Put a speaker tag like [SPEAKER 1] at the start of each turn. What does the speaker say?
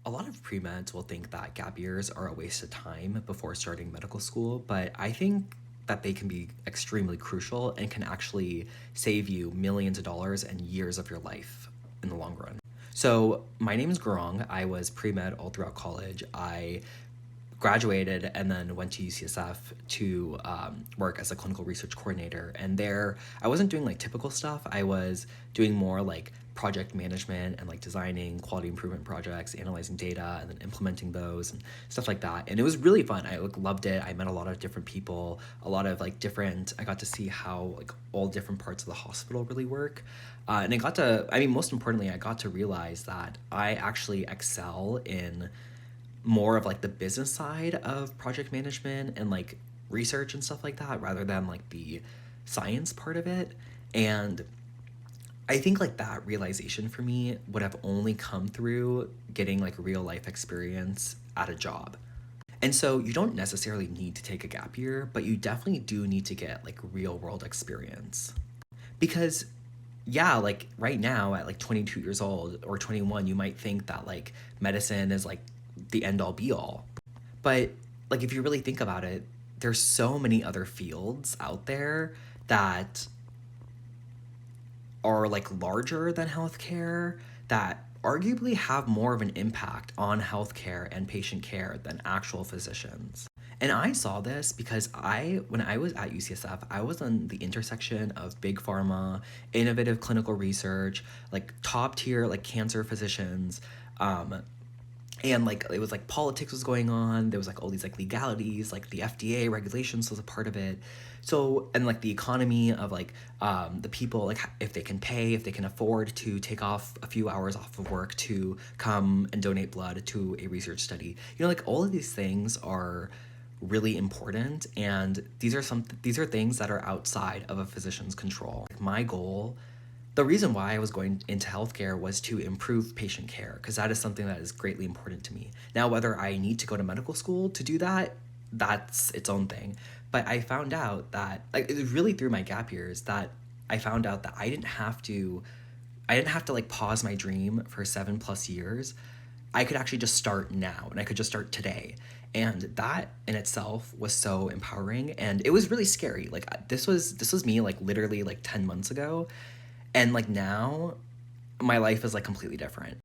[SPEAKER 1] A lot of pre-meds will think that gap years are a waste of time before starting medical school, but I think that they can be extremely crucial and can actually save you millions of dollars and years of your life in the long run. So, my name is Gurong. I was pre-med all throughout college. I graduated and then went to UCSF to work as a clinical research coordinator. And there, I wasn't doing like typical stuff. I was doing more like project management and like designing quality improvement projects, analyzing data, and then implementing those and stuff like that. And it was really fun. I like, loved it. I met a lot of different people, a lot of like different. I got to see how like all different parts of the hospital really work. And I got to, I mean, most importantly, I got to realize that I actually excel in more of like the business side of project management and like research and stuff like that rather than like the science part of it. And I think like that realization for me would have only come through getting like real life experience at a job. And so you don't necessarily need to take a gap year, but you definitely do need to get like real world experience. Because yeah, like right now at like 22 years old or 21, you might think that like medicine is like the end all be all. But like if you really think about it, there's so many other fields out there that are like larger than healthcare that arguably have more of an impact on healthcare and patient care than actual physicians. And I saw this because when I was at UCSF, I was on the intersection of big pharma, innovative clinical research, like top tier like cancer physicians, and like it was like politics was going on. There was like all these like legalities, like the FDA regulations was a part of it. So and like the economy of like the people, like if they can pay, if they can afford to take off a few hours off of work to come and donate blood to a research study, like all of these things are really important, and these are things that are outside of a physician's control. My goal, the reason why I was going into healthcare was to improve patient care because that is something that is greatly important to me. Now, whether I need to go to medical school to do that, that's its own thing. But I found out that like, it was really through my gap years that I found out that I didn't have to like pause my dream for 7+ years. I could actually just start now and I could just start today. And that in itself was so empowering, and it was really scary. Like this was me like literally like 10 months ago, and like now my life is like completely different.